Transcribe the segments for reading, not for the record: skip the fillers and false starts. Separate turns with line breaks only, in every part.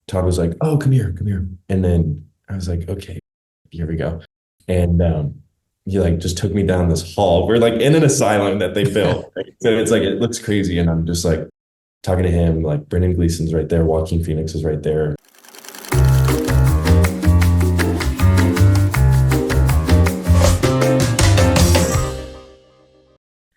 Todd was like, "Oh, come here, come here." And then I was like, "Okay, here we go." And he like just took me down this hall. We're like in an asylum that they built. Right? So it's like it looks crazy, and I'm just like talking to him. Like Brendan Gleeson's right there, Joaquin Phoenix is right there.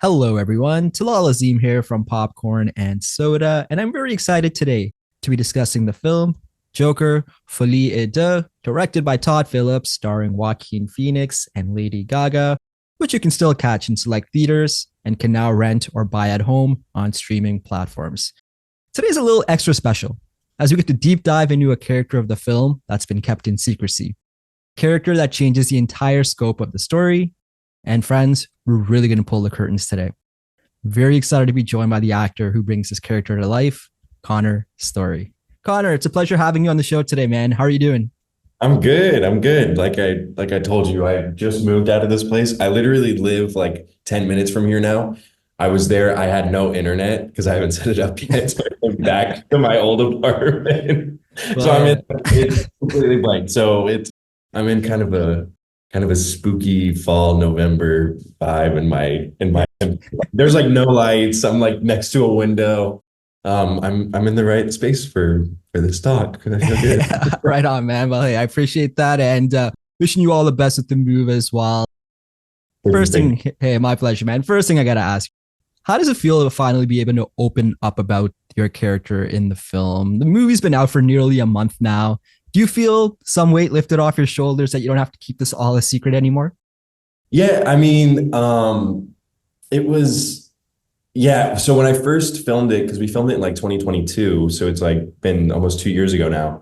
Hello, everyone. Talal Azim here from Popcorn and Soda, and I'm very excited today to be discussing the film Joker, Folie et Deux, directed by Todd Philips, starring Joaquin Phoenix and Lady Gaga, which you can still catch in select theaters and can now rent or buy at home on streaming platforms. Today's a little extra special as we get to deep dive into a character of the film that's been kept in secrecy. Character that changes the entire scope of the story. And friends, we're really going to pull the curtains today. Very excited to be joined by the actor who brings this character to life, Connor Storrie. Connor, it's a pleasure having you on the show today, man. How are you doing?
I'm good. I'm good. Like I told you, I just moved out of this place. I literally live like 10 minutes from here now. I was there. I had no internet because I haven't set it up yet. So I came back to my old apartment. So I'm
Well,
in it's completely blank. So it's I'm in kind of a spooky fall November vibe in my there's like no lights. I'm like next to a window. I'm in the right space for this talk. I feel good.
right on, man. Well, hey, I appreciate that and wishing you all the best with the move as well. First thing, hey, my pleasure, man. First thing I got to ask, how does it feel to finally be able to open up about your character in the film? The movie's been out for nearly a month now. Do you feel some weight lifted off your shoulders that you don't have to keep this all a secret anymore?
Yeah, I mean, it was yeah. So when I first filmed it, because we filmed it in like 2022, so it's like been almost 2 years ago now.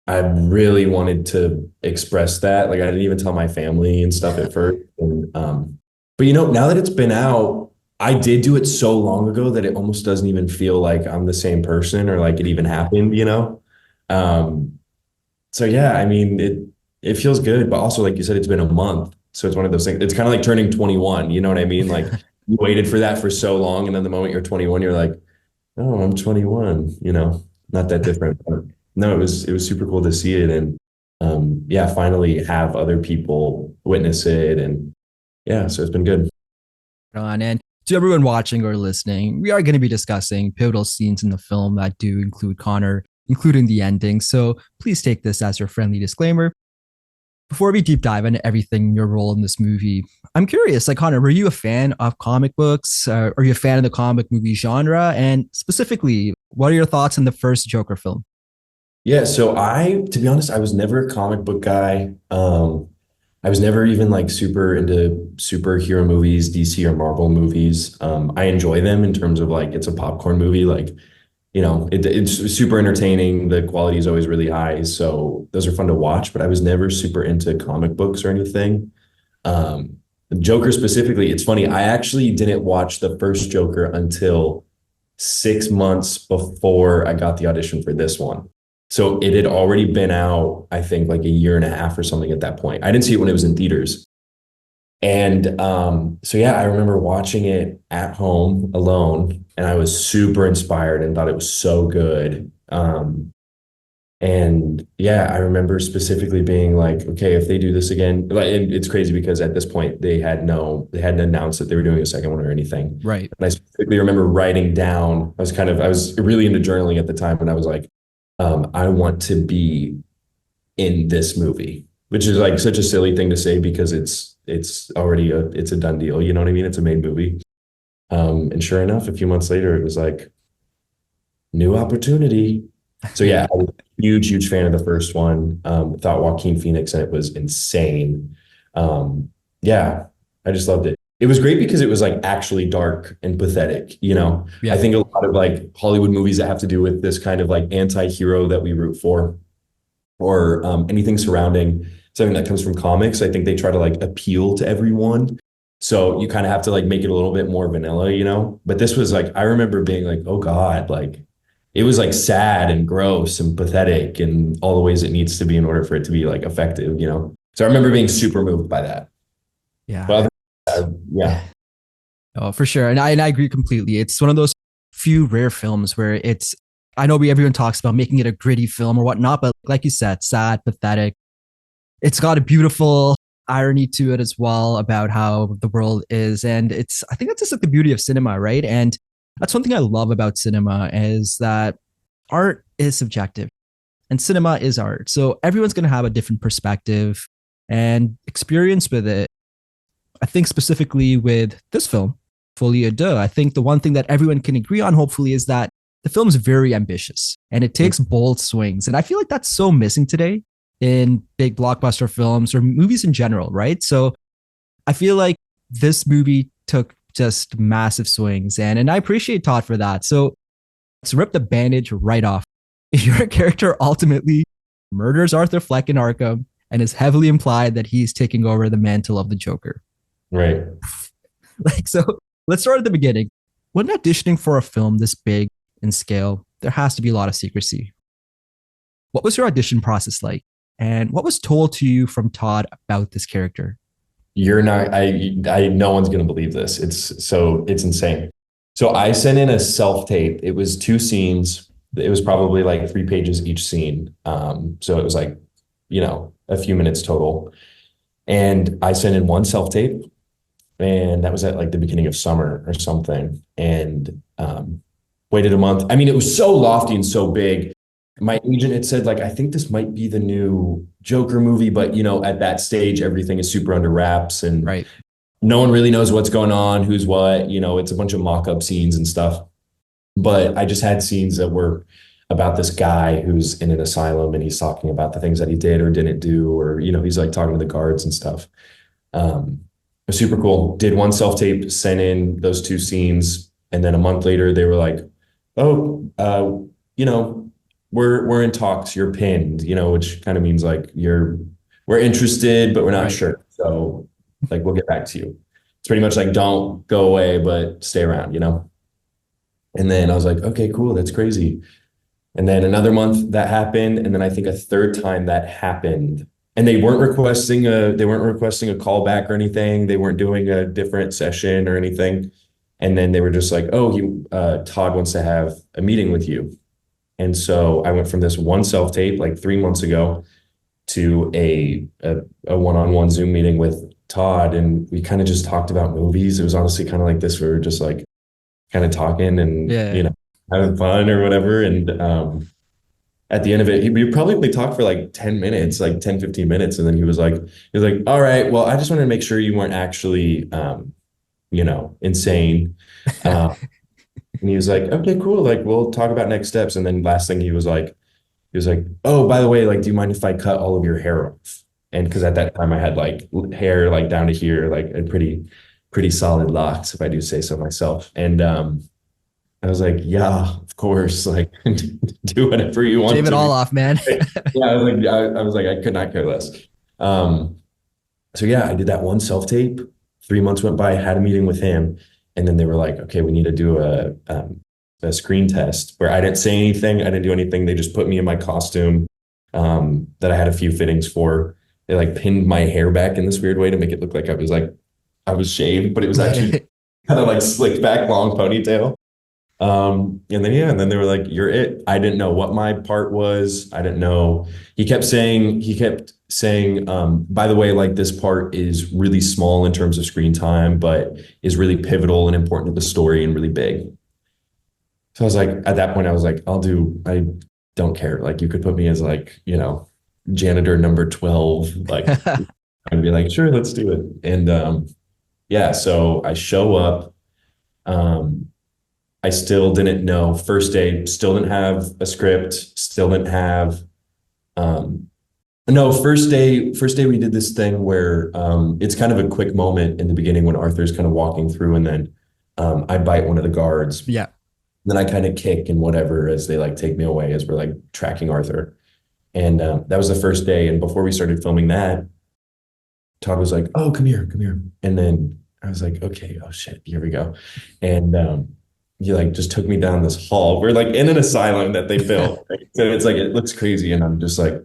I really wanted to express that. Like I didn't even tell my family and stuff at first. But now that it's been out, I did do it so long ago that it almost doesn't even feel like I'm the same person or like it even happened. Um, so yeah, I mean it feels good, but also like you said, it's been a month. So it's one of those things. It's kind of like turning 21, you know what I mean? Like you waited for that for so long, and then the moment you're 21, you're like, oh, I'm 21, not that different. But no, it was super cool to see it and yeah, finally have other people witness it and yeah, so it's been good.
On and to everyone watching or listening, we are going to be discussing pivotal scenes in the film that do include Connor, including the ending. So please take this as your friendly disclaimer. Before we deep dive into everything, your role in this movie, I'm curious, like Connor, were you a fan of comic books? Are you a fan of the comic movie genre? And specifically, what are your thoughts on the first Joker film?
Yeah, so to be honest, I was never a comic book guy. I was never even like super into superhero movies, DC or Marvel movies. I enjoy them in terms of like it's a popcorn movie. Like, it's super entertaining. The quality is always really high. So those are fun to watch, but I was never super into comic books or anything. Um, Joker specifically, it's funny. I actually didn't watch the first Joker until 6 months before I got the audition for this one. So it had already been out, I think, like a year and a half or something at that point. I didn't see it when it was in theaters. And so yeah, I remember watching it at home alone, and I was super inspired and thought it was so good. And yeah, I remember specifically being like, okay, if they do this again, like, and it's crazy because at this point they hadn't announced that they were doing a second one or anything.
Right.
And I specifically remember writing down, I was really into journaling at the time, and I was like, I want to be in this movie, which is like such a silly thing to say because it's already it's a done deal. You know what I mean? It's a made movie. And sure enough, a few months later, it was like new opportunity. So yeah, I was a huge, huge fan of the first one. Thought Joaquin Phoenix and it was insane. Yeah, I just loved it. It was great because it was like actually dark and pathetic. I
Yeah.
think a lot of like Hollywood movies that have to do with this kind of like anti-hero that we root for or anything surrounding something that comes from comics, I think they try to like appeal to everyone. So you kind of have to like make it a little bit more vanilla. But this was like, I remember being like, oh God, like it was like sad and gross and pathetic and all the ways it needs to be in order for it to be like effective. So I remember being super moved by that.
Yeah.
But yeah.
Oh, for sure. And I agree completely. It's one of those few rare films where I know everyone talks about making it a gritty film or whatnot, but like you said, sad, pathetic. It's got a beautiful irony to it as well about how the world is. And I think that's just like the beauty of cinema, right? And that's one thing I love about cinema is that art is subjective and cinema is art. So everyone's going to have a different perspective and experience with it. I think specifically with this film, Folie, Deux, I think the one thing that everyone can agree on, hopefully, is that the film is very ambitious and it takes bold swings. And I feel like that's so missing today in big blockbuster films or movies in general, right? So I feel like this movie took just massive swings and I appreciate Todd for that. So let's rip the bandage right off. Your character ultimately murders Arthur Fleck in Arkham and is heavily implied that he's taking over the mantle of the Joker.
Right.
So let's start at the beginning. When auditioning for a film this big in scale, there has to be a lot of secrecy. What was your audition process like? And what was told to you from Todd about this character?
You're not, no one's going to believe this. It's insane. So I sent in a self-tape. It was 2 scenes. It was probably like 3 pages each scene. So it was like, a few minutes total. And I sent in 1 self-tape. And that was at like the beginning of summer or something. And waited a month. I mean, it was so lofty and so big. My agent had said, like, I think this might be the new Joker movie, but at that stage, everything is super under wraps and
right.
No one really knows what's going on, who's what, it's a bunch of mock-up scenes and stuff. But I just had scenes that were about this guy who's in an asylum and he's talking about the things that he did or didn't do, or, he's like talking to the guards and stuff. It was super cool. Did 1 self-tape, sent in those 2 scenes. And then a month later, they were like, oh, we're in talks, you're pinned, which kind of means like we're interested, but we're not sure. So like, we'll get back to you. It's pretty much like, don't go away, but stay around, And then I was like, okay, cool. That's crazy. And then another month that happened. And then I think a 3rd time that happened and they weren't requesting a callback or anything. They weren't doing a different session or anything. And then they were just like, oh, Todd wants to have a meeting with you. And so I went from this 1 self-tape like 3 months ago to a one-on-one Zoom meeting with Todd. And we kind of just talked about movies. It was honestly kind of like this. We were just like kind of talking and, having fun or whatever. And at the end of it, we probably talked for like 10 minutes, like 10, 15 minutes. And then he was like, all right, well, I just wanted to make sure you weren't actually, insane. And he was like, okay, cool. Like, we'll talk about next steps. And then last thing he was like, oh, by the way, like, do you mind if I cut all of your hair off? And because at that time I had like hair like down to here, like a pretty solid locks, if I do say so myself. And I was like, yeah, of course, like do whatever you want.
Shave it all off, man.
Yeah, I was like, I could not care less. So yeah, I did that 1 self-tape. 3 months went by, I had a meeting with him. And then they were like, okay, we need to do a screen test where I didn't say anything. I didn't do anything. They just put me in my costume that I had a few fittings for. They like pinned my hair back in this weird way to make it look like I was shaved, but it was actually kind of like slicked back, long ponytail. And then they were like, you're it. I didn't know what my part was. I didn't know. He kept saying, by the way, like this part is really small in terms of screen time, but is really pivotal and important to the story and really big. So I was like, at that point, I was like, I don't care. Like you could put me as like, janitor number 12. Like I'd be like, sure, let's do it. And so I show up. I still didn't know. First day, still didn't have a script, still didn't have first day we did this thing where it's kind of a quick moment in the beginning when Arthur's kind of walking through and then I bite one of the guards.
Yeah.
Then I kind of kick and whatever as they like take me away as we're like tracking Arthur. And that was the first day. And before we started filming that, Todd was like, oh, come here. And then I was like, okay, oh shit, here we go. And he like just took me down this hall. We're like in an asylum that they built. Right? So it's like, it looks crazy. And I'm just like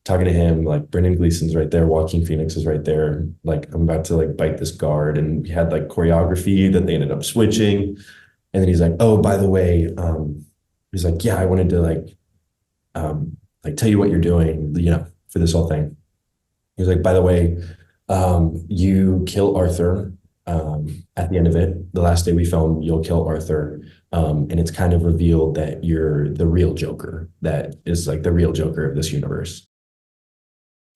talking to him, like Brendan Gleeson's right there. Joaquin Phoenix is right there. Like I'm about to like bite this guard. And we had like choreography that they ended up switching. And then he's like, oh, by the way, He's like, yeah, I wanted to like tell you what you're doing, for this whole thing. He was like, by the way, you kill Arthur at the end of it. The last day we film, you'll kill Arthur. And it's kind of revealed that you're the real Joker, that is like the real Joker of this universe.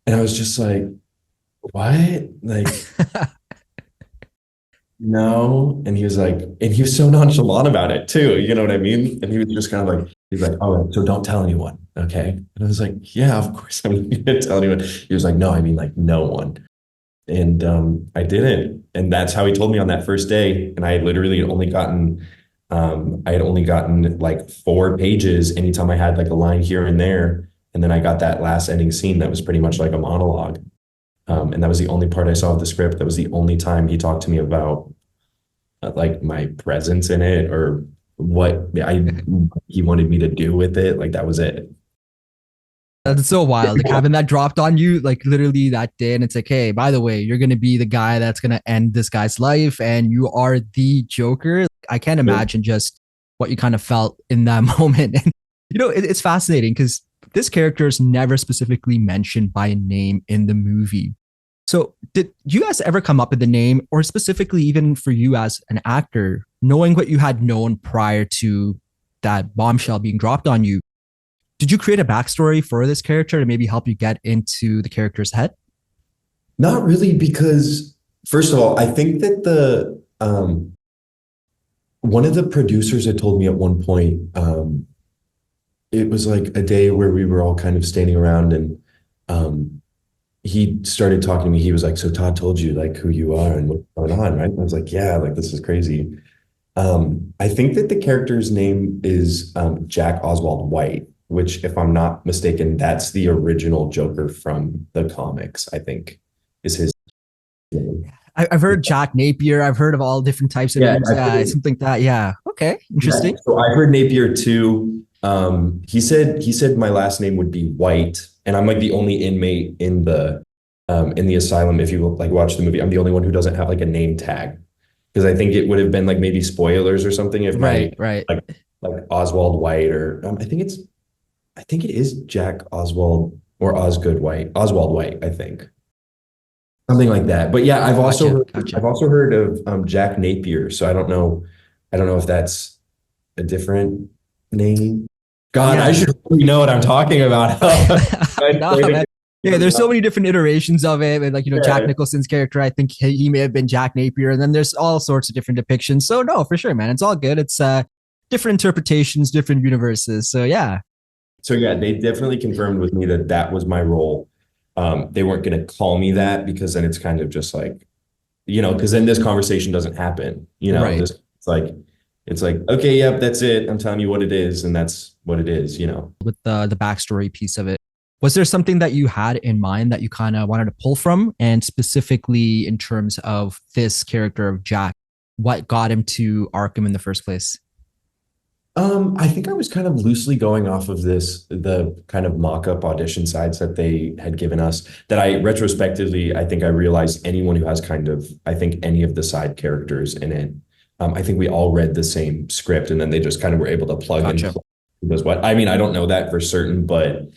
And I was just like, what? Like, no. And he was like, and he was so nonchalant about it too. You know what I mean? And he was just kind of like, he's like, all right, so don't tell anyone. Okay. And I was like, yeah, of course I'm not going to tell anyone. He was like, no, I mean like no one. And I didn't. And that's how he told me on that first day. And I had only gotten like 4 pages anytime I had like a line here and there. And then I got that last ending scene that was pretty much like a monologue. And that was the only part I saw of the script. That was the only time he talked to me about like my presence in it or he wanted me to do with it. Like that was it.
That's so wild. Like having that dropped on you, like literally that day, and it's like, hey, by the way, you're gonna be the guy that's gonna end this guy's life, and you are the Joker. I can't imagine just what you kind of felt in that moment. And it's fascinating because this character is never specifically mentioned by name in the movie. So, did you guys ever come up with the name, or specifically even for you as an actor, knowing what you had known prior to that bombshell being dropped on you? Did you create a backstory for this character to maybe help you get into the character's head?
Not really, because first of all, I think that the one of the producers had told me at one point, it was like a day where we were all kind of standing around and he started talking to me. He was like, so Todd told you like who you are and what's going on, right? And I was like, yeah, like this is crazy. I think that the character's name is Jack Oswald White, which, if I'm not mistaken, that's the original Joker from the comics, I think, is his name.
I've heard Jack Napier. I've heard of all different types of names. Yeah, something like that. Yeah. Okay. Interesting.
Yeah, so I heard Napier too. He said my last name would be White, and I'm like the only inmate in the asylum. If you like watch the movie, I'm the only one who doesn't have like a name tag because I think it would have been like maybe spoilers or something if
right.
Like Oswald White or I think it is Jack Oswald or Oswald White, I think. Something like that. But yeah, I've also heard of Jack Napier, so I don't know if that's a different name. God, yeah. I should really know what I'm talking about.
No, man. Yeah, there's so many different iterations of it. And like, Jack Nicholson's character, I think he may have been Jack Napier. And then there's all sorts of different depictions. So no, for sure, man. It's all good. It's different interpretations, different universes. So yeah.
So yeah, they definitely confirmed with me that that was my role. They weren't going to call me that because then it's kind of just like, because then this conversation doesn't happen.
Right.
It's like, okay, yep, that's it. I'm telling you what it is, and that's what it is.
With the backstory piece of it, was there something that you had in mind that you kind of wanted to pull from, and specifically in terms of this character of Jack, what got him to Arkham in the first place?
I think I was kind of loosely going off of the kind of mock-up audition sides that they had given us that I think I realized anyone who has I think any of the side characters in it, I think we all read the same script and then they just kind of were able to plug in who does what. I mean, I don't know that for certain, but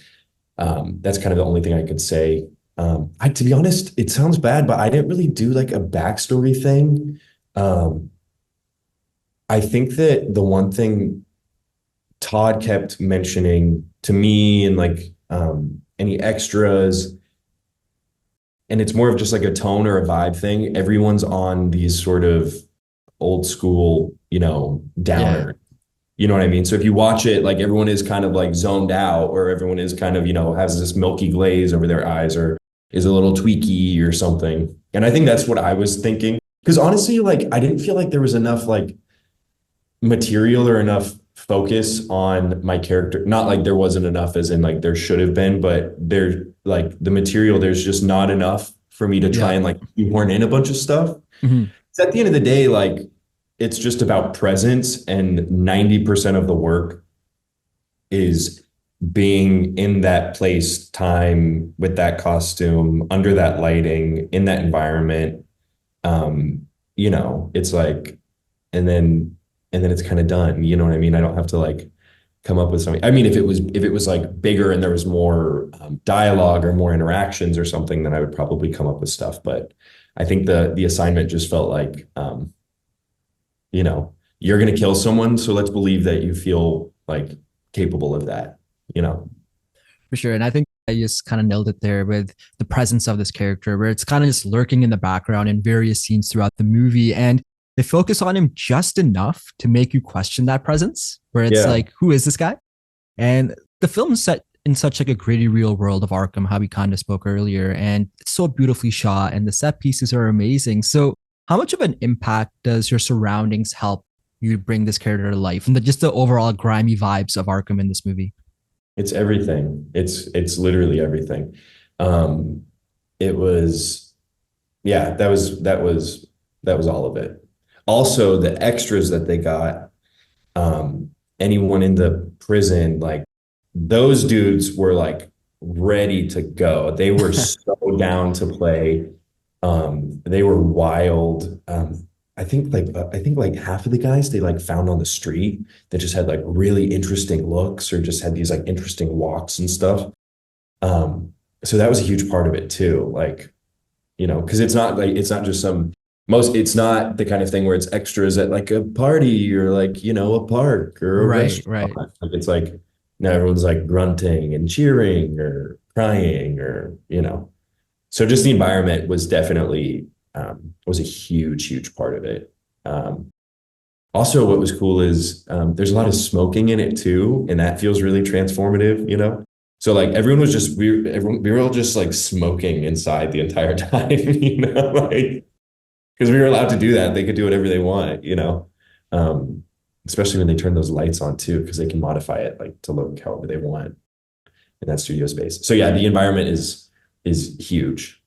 that's kind of the only thing I could say. To be honest, it sounds bad, but I didn't really do like a backstory thing. I think that the one thing Todd kept mentioning to me and like any extras, and it's more of just like a tone or a vibe thing. Everyone's on these sort of old school, downer. Yeah. You know what I mean? So if you watch it, like everyone is kind of like zoned out, or everyone is kind of, has this milky glaze over their eyes, or is a little tweaky or something. And I think that's what I was thinking. Because honestly, like I didn't feel like there was enough like material or enough focus on my character. Not like there wasn't enough as in like there should have been, but there like the material, there's just not enough for me to try and like shoehorn in a bunch of stuff. Mm-hmm. At the end of the day, like it's just about presence, and 90% of the work is being in that place, time, with that costume, under that lighting, in that environment. It's like, and then it's kind of done. You know what I mean? I don't have to like come up with something. I mean, if it was like bigger and there was more dialogue or more interactions or something, then I would probably come up with stuff. But I think the assignment just felt like, you know, you're going to kill someone, so let's believe that you feel like capable of that, you know.
For sure. And I think I just kind of nailed it there with the presence of this character, where it's kind of just lurking in the background in various scenes throughout the movie. And they focus on him just enough to make you question that presence, where it's
Yeah.
like, who is this guy? And the film's set in such like a gritty real world of Arkham, how we kind of spoke earlier. And it's so beautifully shot and the set pieces are amazing. So how much of an impact does your surroundings help you bring this character to life and just the overall grimy vibes of Arkham in this movie?
It's everything. It's literally everything. Um, it was, yeah, that was all of it. Also, the extras that they got, anyone in the prison, like those dudes were like ready to go. They were so down to play. They were wild. I think like half of the guys they like found on the street that just had like really interesting looks or just had these like interesting walks and stuff. So that was a huge part of it too. Like, you know, because it's not just it's not the kind of thing where it's extras at like a party or like, you know, a park or a
Right,
restaurant.
right.
Like it's like now everyone's like grunting and cheering or crying or, you know. So just the environment was definitely was a huge part of it. Um, Also, what was cool is there's a lot of smoking in it too, and that feels really transformative, you know? So like we were all just like smoking inside the entire time, you know, like because we were allowed to do that. They could do whatever they want, you know. Um, Especially when they turn those lights on too, because they can modify it like to look however they want in that studio space. So yeah, the environment is huge.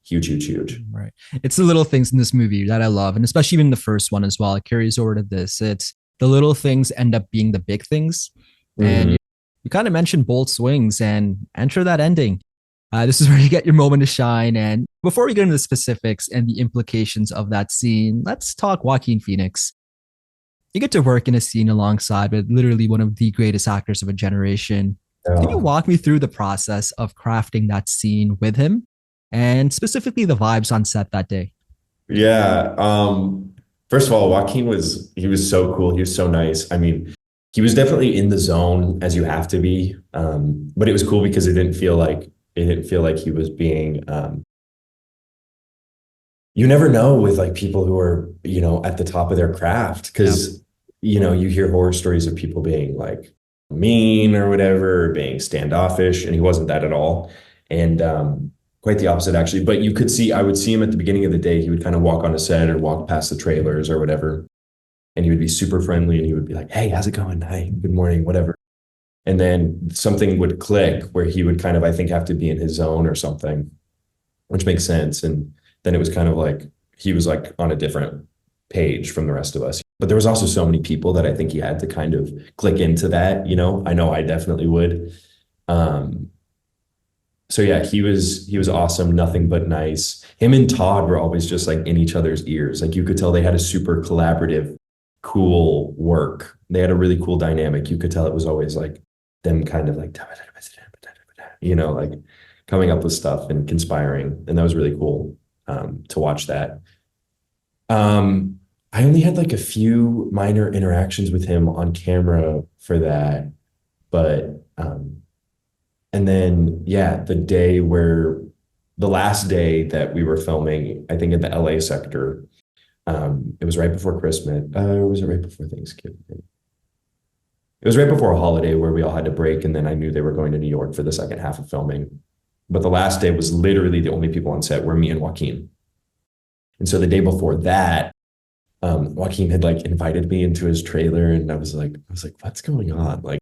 Right. It's the little things in this movie that I love. And especially even the first one as well. It carries over to this. It's the little things end up being the big things. And
Mhm.
you kind of mentioned bold swings and enter that ending. This is where you get your moment to shine. And before we get into the specifics and the implications of that scene, let's talk Joaquin Phoenix. You get to work in a scene alongside with literally one of the greatest actors of a generation. Can you
Oh,
walk me through the process of crafting that scene with him and specifically the vibes on set that day?
yeah. First of all, he was so cool. He was so nice. I mean, he was definitely in the zone as you have to be. But it was cool because it didn't feel like he was being you never know with like people who are, you know, at the top of their craft
Yeah.
because you know, you hear horror stories of people being like mean or whatever, or being standoffish, and he wasn't that at all. And quite the opposite actually. But I would see him at the beginning of the day. He would kind of walk on a set or walk past the trailers or whatever, and he would be super friendly and he would be like, "Hey, how's it going? Hi, good morning, whatever." And then something would click where he would kind of, I think, have to be in his zone or something, which makes sense. And then it was kind of like he was like on a different page from the rest of us. But there was also so many people that I think he had to kind of click into that, you know. I know I definitely would. Um, so yeah, he was awesome, nothing but nice. Him and Todd were always just like in each other's ears. Like you could tell they had a super collaborative, cool work. They had a really cool dynamic. You could tell it was always like them kind of like, you know, like coming up with stuff and conspiring. And that was really cool to watch that. I only had like a few minor interactions with him on camera for that, but and then yeah, the last day that we were filming, I think in the LA sector, it was right before Christmas, or was it right before Thanksgiving? It was right before a holiday where we all had to break, and then I knew they were going to New York for the second half of filming. But the last day was literally the only people on set were me and Joaquin. And so the day before that, Joaquin had like invited me into his trailer, and I was like, what's going on? Like,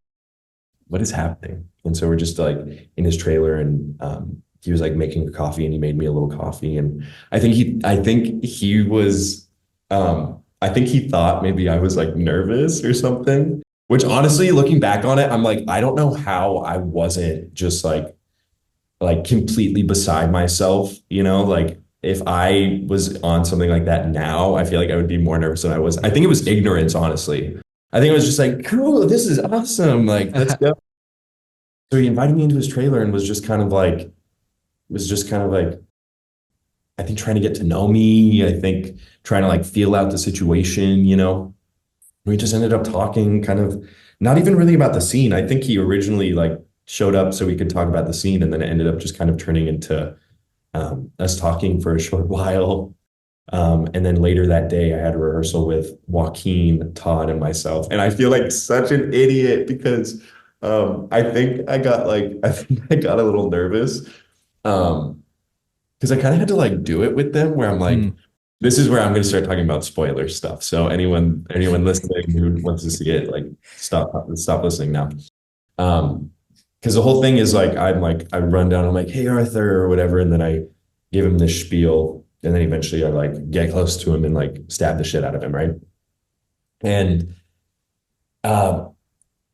what is happening? And so we're just like in his trailer, and he was like making a coffee, and he made me a little coffee, and I think he thought maybe I was like nervous or something. Which honestly, looking back on it, I'm like, I don't know how I wasn't just like completely beside myself, you know, like if I was on something like that now, I feel like I would be more nervous than I was. I think it was ignorance, honestly. I think it was just like, cool, this is awesome. Like, let's go. So he invited me into his trailer and was just kind of like, I think trying to get to know me. I think trying to like feel out the situation, you know. We just ended up talking kind of not even really about the scene. I think he originally like showed up so we could talk about the scene, and then it ended up just kind of turning into us talking for a short while. And then later that day, I had a rehearsal with Joaquin, Todd, and myself. And I feel like such an idiot because I think I got a little nervous. Because I kind of had to like do it with them where I'm like,
Mm.
this is where I'm going to start talking about spoiler stuff. So anyone listening who wants to see it, like stop listening now. Because the whole thing is like I run down, I'm like, hey Arthur or whatever, and then I give him this spiel, and then eventually I like get close to him and like stab the shit out of him, right? And uh,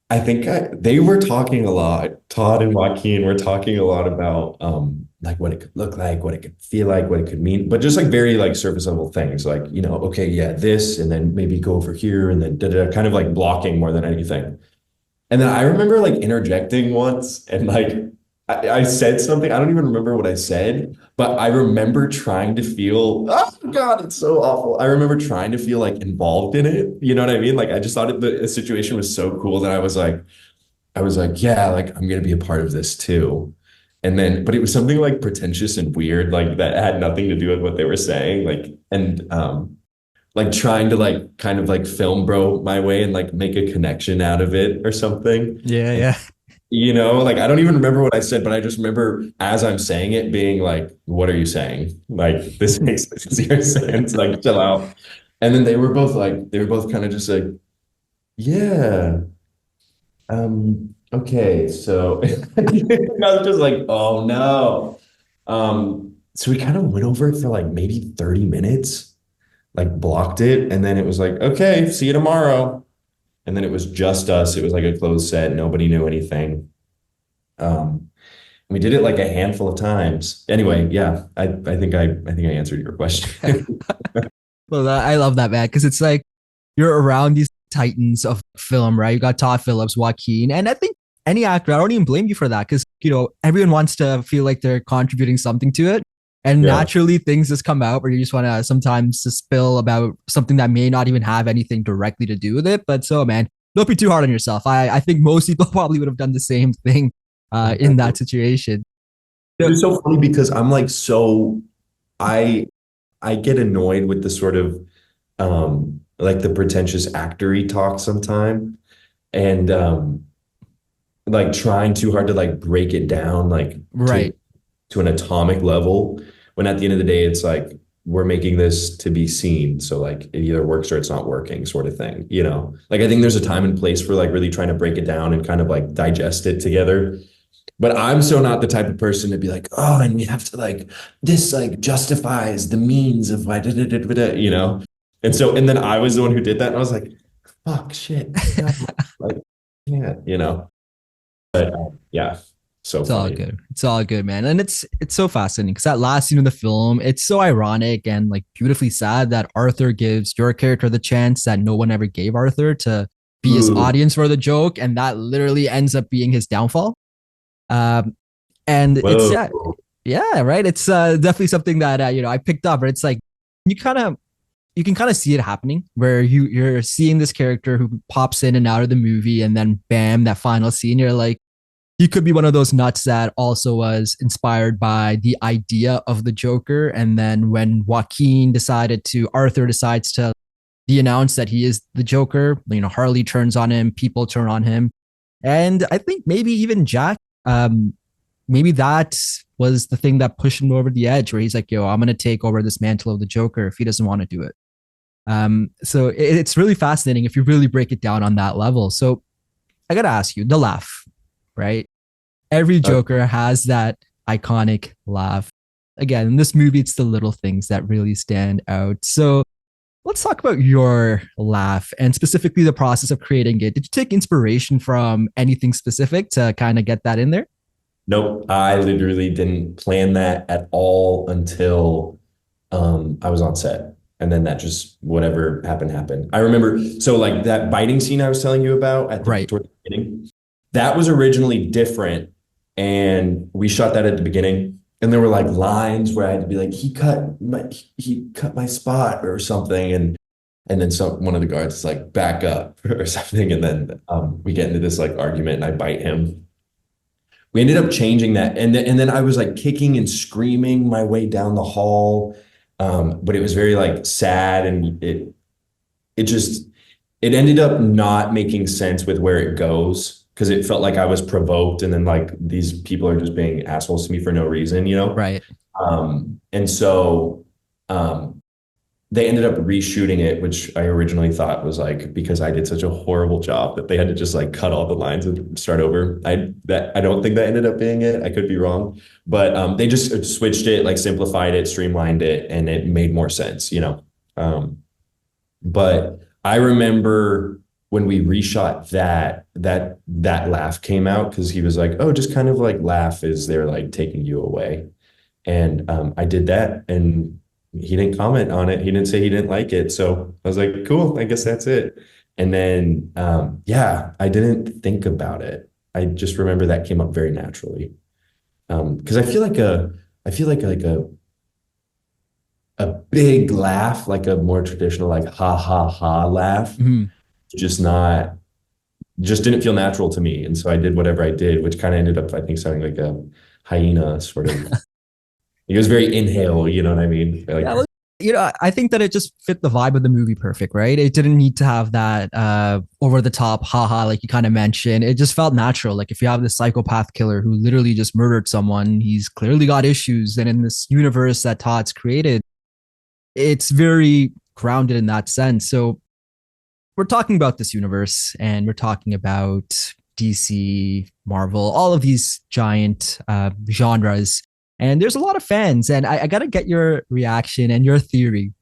I think they were talking a lot. Todd and Joaquin were talking a lot about like what it could look like, what it could feel like, what it could mean, but just like very like surface level things, like you know, okay, yeah, this, and then maybe go over here, and then kind of like blocking more than anything. And then I remember like interjecting once, and like I said something. I don't even remember what I said, but I remember trying to feel. Oh God, it's so awful. I remember trying to feel like involved in it. You know what I mean? Like I just thought the situation was so cool that I was like, yeah, like I'm gonna be a part of this too. And then, but it was something like pretentious and weird, like that had nothing to do with what they were saying. Like trying to like kind of like film bro my way and like make a connection out of it or something.
Yeah,
And,
yeah.
you know, like I don't even remember what I said, but I just remember as I'm saying it being like, what are you saying? Like this makes zero sense. Like chill out. And then they were both kind of just like, yeah. Okay, so I was just like, oh no. So we kind of went over it for like maybe 30 minutes, like blocked it, and then it was like, okay, see you tomorrow. And then it was just us. It was like a closed set, nobody knew anything. We did it like a handful of times. Anyway, yeah, I think I answered your question.
Well, I love that, man, because it's like you're around these titans of film, right? You got Todd Phillips, Joaquin, and I think any actor, I don't even blame you for that because everyone wants to feel like they're contributing something to it, and
Yeah.
naturally things just come out where you just want to sometimes just spill about something that may not even have anything directly to do with it. But so, man, don't be too hard on yourself. I think most people probably would have done the same thing in that situation.
It
So,
was so funny because I'm like I I get annoyed with the sort of like the pretentious actory talk sometime and like trying too hard to like break it down like
right.
to an atomic level when at the end of the day it's like we're making this to be seen, so like it either works or it's not working sort of thing, you know. Like I think there's a time and place for like really trying to break it down and kind of like digest it together, but I'm so not the type of person to be like, oh, and we have to like this like justifies the means of why you know. And so and then I was the one who did that and I was like, fuck shit, no, like yeah, you know. But yeah, so
It's all
funny.
good. It's all good, man. And it's so fascinating because that last scene in the film, it's so ironic and like beautifully sad that Arthur gives your character the chance that no one ever gave Arthur to be his
Ooh,
audience for the joke, and that literally ends up being his downfall. Um, and it's
whoa.
yeah, right. It's definitely something that I picked up. But it's like you kind of you can kind of see it happening where you're seeing this character who pops in and out of the movie, and then bam, that final scene, you're like he could be one of those nuts that also was inspired by the idea of the Joker. And then when Arthur decides to de-announce that he is the Joker, Harley turns on him, people turn on him. And I think maybe even Jack, maybe that was the thing that pushed him over the edge where he's like, yo, I'm going to take over this mantle of the Joker if he doesn't want to do it. So it's really fascinating if you really break it down on that level. So I got to ask you, the laugh, right? Every
Uh,
Joker has that iconic laugh. Again, in this movie, it's the little things that really stand out. So let's talk about your laugh and specifically the process of creating it. Did you take inspiration from anything specific to kind of get that in there?
nope, I literally didn't plan that at all until I was on set. And then that just whatever happened. I remember, so like that biting scene I was telling you about at the
Right.
toward the beginning, that was originally different. And we shot that at the beginning. And there were like lines where I had to be like, he cut my spot or something. And then one of the guards is like, back up or something. And then we get into this like argument and I bite him. We ended up changing that. And then I was like kicking and screaming my way down the hall. But it was very like sad, and it just it ended up not making sense with where it goes, because it felt like I was provoked, and then like these people are just being assholes to me for no reason, you know?
Right.
And so they ended up reshooting it, which I originally thought was like, because I did such a horrible job, that they had to just like cut all the lines and start over. I don't think that ended up being it. I could be wrong, but they just switched it, like simplified it, streamlined it, and it made more sense, you know? But I remember when we reshot that laugh came out, because he was like, oh, just kind of like laugh as they're like taking you away. And I did that, and he didn't comment on it. He didn't say he didn't like it. So I was like, cool, I guess that's it. And then, yeah, I didn't think about it. I just remember that came up very naturally. Because I feel like a big laugh, like a more traditional, like ha ha ha laugh,
Mhm.
just didn't feel natural to me. And so I did whatever I did, which kind of ended up, I think, sounding like a hyena sort of. It was very inhale, you know what I mean? Like,
Yeah, well, I think that it just fit the vibe of the movie perfect, right? It didn't need to have that over the top haha, like you kind of mentioned. It just felt natural. Like if you have this psychopath killer who literally just murdered someone, he's clearly got issues. And in this universe that Todd's created, it's very grounded in that sense. So we're talking about this universe, and we're talking about DC, Marvel, all of these giant genres. And there's a lot of fans, and I got to get your reaction and your theory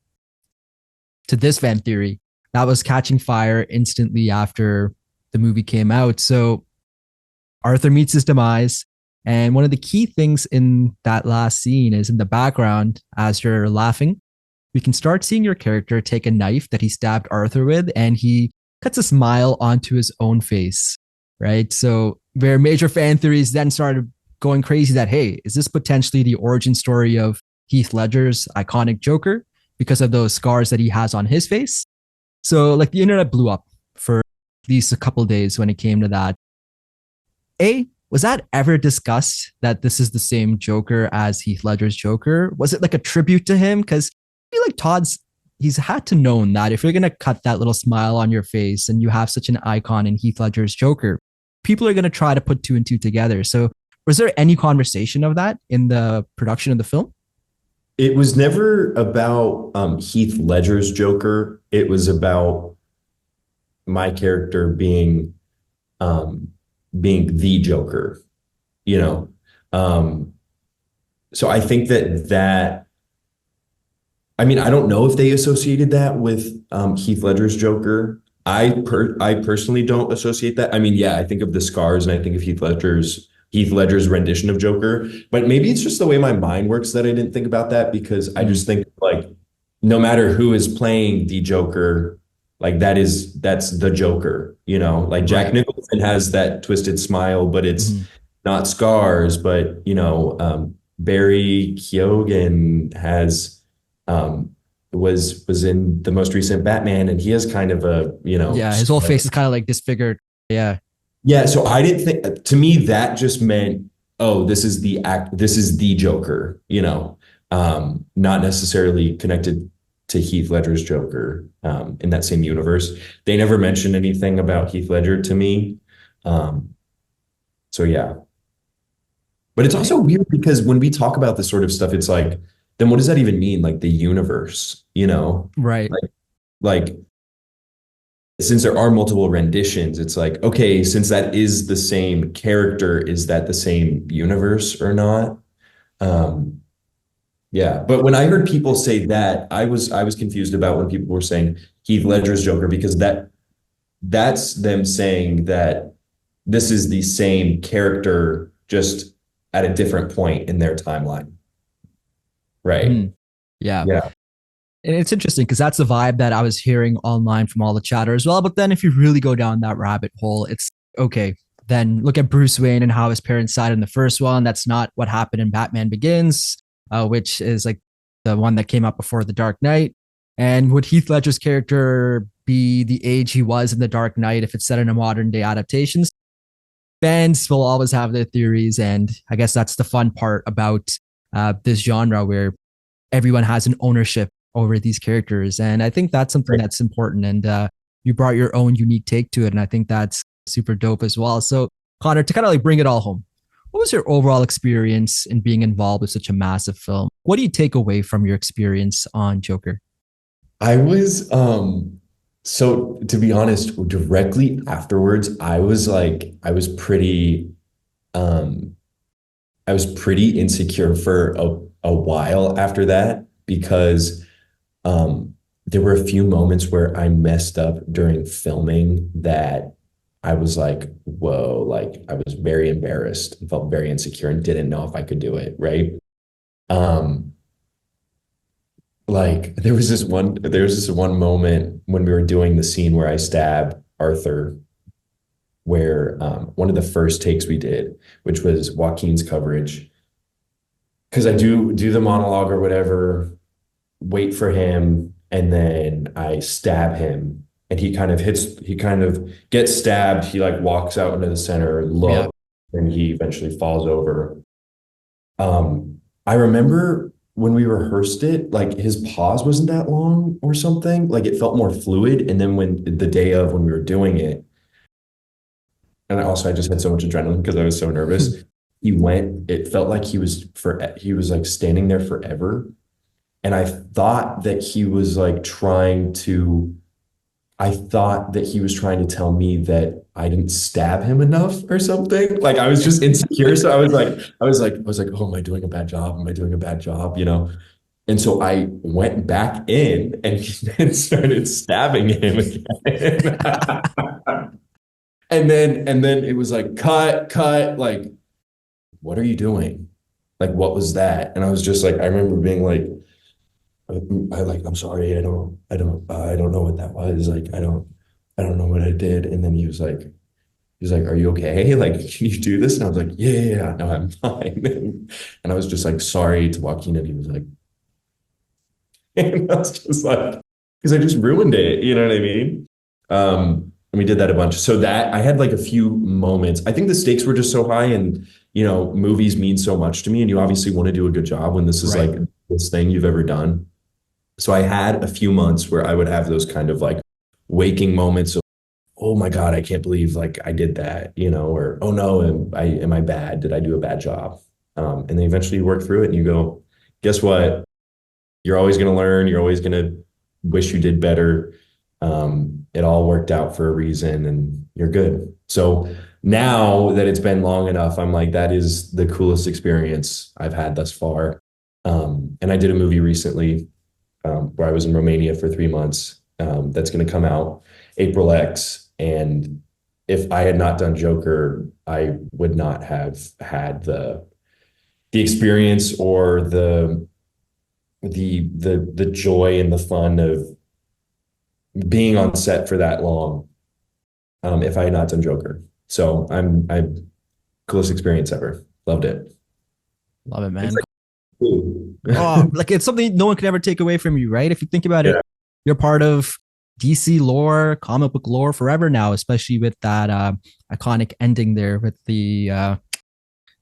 to this fan theory that was catching fire instantly after the movie came out. So Arthur meets his demise. And one of the key things in that last scene is in the background, as you're laughing, we can start seeing your character take a knife that he stabbed Arthur with, and he cuts a smile onto his own face, right? So where major fan theories then started going crazy that, hey, is this potentially the origin story of Heath Ledger's iconic Joker because of those scars that he has on his face? So like the internet blew up for at least a couple of days when it came to that. Was that ever discussed that this is the same Joker as Heath Ledger's Joker? Was it like a tribute to him? Because I feel like he's had to known that if you're going to cut that little smile on your face and you have such an icon in Heath Ledger's Joker, people are going to try to put two and two together. So was there any conversation of that in the production of the film?
it was never about Heath Ledger's Joker. It was about my character being the Joker, you know. So I think that I mean, I don't know if they associated that with Heath Ledger's Joker. I personally don't associate that. I mean, yeah, I think of the scars and I think of Heath Ledger's rendition of Joker, but maybe it's just the way my mind works that I didn't think about that, because I just think like no matter who is playing the Joker, like that's the Joker, you know, like Jack
Right.
Nicholson has that twisted smile, but it's
Mhm.
not scars, but Barry Keoghan was in the most recent Batman, and he has kind of a,
Yeah, his whole face is kind of like disfigured. Yeah.
yeah, so I didn't think, to me that just meant, oh, this is the Joker, not necessarily connected to Heath Ledger's Joker in that same universe. They never mentioned anything about Heath Ledger to me. So yeah. But it's also weird because when we talk about this sort of stuff, it's like, then what does that even mean? Like the universe,
Right.
like since there are multiple renditions, it's like, okay, since that is the same character, is that the same universe or not? Um, yeah. But when I heard people say that, I was confused about when people were saying Heath Ledger's Joker, because that's them saying that this is the same character, just at a different point in their timeline. Right.
Mhm. Yeah.
Yeah.
And it's interesting because that's the vibe that I was hearing online from all the chatter as well. But then if you really go down that rabbit hole, it's okay. Then look at Bruce Wayne and how his parents died in the first one. That's not what happened in Batman Begins, which is like the one that came out before The Dark Knight. And would Heath Ledger's character be the age he was in The Dark Knight if it's set in a modern day adaptation? Fans will always have their theories. And I guess that's the fun part about this genre where everyone has an ownership over these characters. And I think that's something that's important. And you brought your own unique take to it. And I think that's super dope as well. So, Connor, to kind of like bring it all home, what was your overall experience in being involved with such a massive film? What do you take away from your experience on Joker?
I was so to be honest, directly afterwards, um I was pretty insecure for a while after that because there were a few moments where I messed up during filming that I was like, whoa, like I was very embarrassed and felt very insecure and didn't know if I could do it, right? Um, like there was this one moment when we were doing the scene where I stab Arthur, where one of the first takes we did, which was Joaquin's coverage, because I do the monologue or whatever, wait for him, and then I stab him, and he kind of gets stabbed. He like walks out into the center,
Yeah.
look, and he eventually falls over. I remember when we rehearsed it, like his pause wasn't that long or something. Like it felt more fluid. And then when the day of when we were doing it, and I just had so much adrenaline because I was so nervous. It felt like he was like standing there forever. And I thought that he was trying to tell me that I didn't stab him enough or something. Like I was just insecure. So I was like, oh, am I doing a bad job? Am I doing a bad job? You know? And so I went back in and and started stabbing him again. And then it was like, cut, like, what are you doing? Like, what was that? And I was just like, I remember being like, I'm sorry, I don't know what that was. Like, I don't know what I did. And then he was like, are you okay? Like, can you do this? And I was like, yeah, no, I'm fine. And I was just like, sorry to Joaquin. And he was like, and I was just like, because I just ruined it. You know what I mean? And we did that a bunch. So that I had like a few moments. I think the stakes were just so high, and movies mean so much to me, and you obviously want to do a good job when this is
Right.
like this thing you've ever done. So I had a few months where I would have those kind of like waking moments of, oh my God, I can't believe like I did that, or oh no, am I bad? Did I do a bad job? And then eventually you work through it and you go, guess what? You're always going to learn. You're always going to wish you did better. It all worked out for a reason and you're good. So now that it's been long enough, I'm like, that is the coolest experience I've had thus far. And I did a movie recently where I was in Romania for 3 months. That's going to come out April X. And if I had not done Joker, I would not have had the experience or the joy and the fun of being on set for that long if I had not done Joker. So I'm coolest experience ever. Loved it.
Love it,
It's
man.
like, ooh.
Oh, like it's something no one can ever take away from you, right? If you think about it,
Yeah.
you're part of DC lore, comic book lore forever now, especially with that iconic ending there with the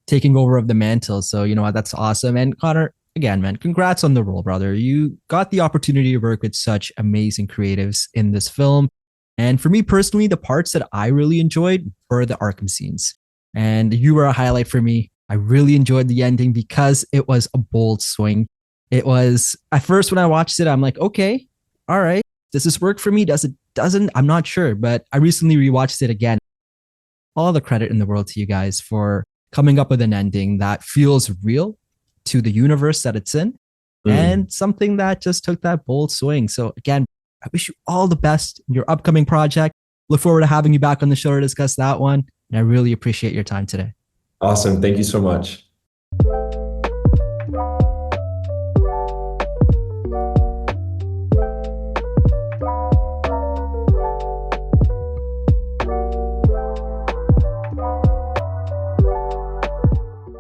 taking over of the mantle. So, you know what? That's awesome. And Connor, again, man, congrats on the role, brother. You got the opportunity to work with such amazing creatives in this film. And for me personally, the parts that I really enjoyed were the Arkham scenes. And you were a highlight for me. I really enjoyed the ending because it was a bold swing. It was at first when I watched it, I'm like, okay, all right, does this work for me? Does it doesn't? I'm not sure. But I recently rewatched it again. All the credit in the world to you guys for coming up with an ending that feels real to the universe that it's in
Mm.
and something that just took that bold swing. So again, I wish you all the best in your upcoming project. Look forward to having you back on the show to discuss that one. And I really appreciate your time today.
Awesome. Thank you so much.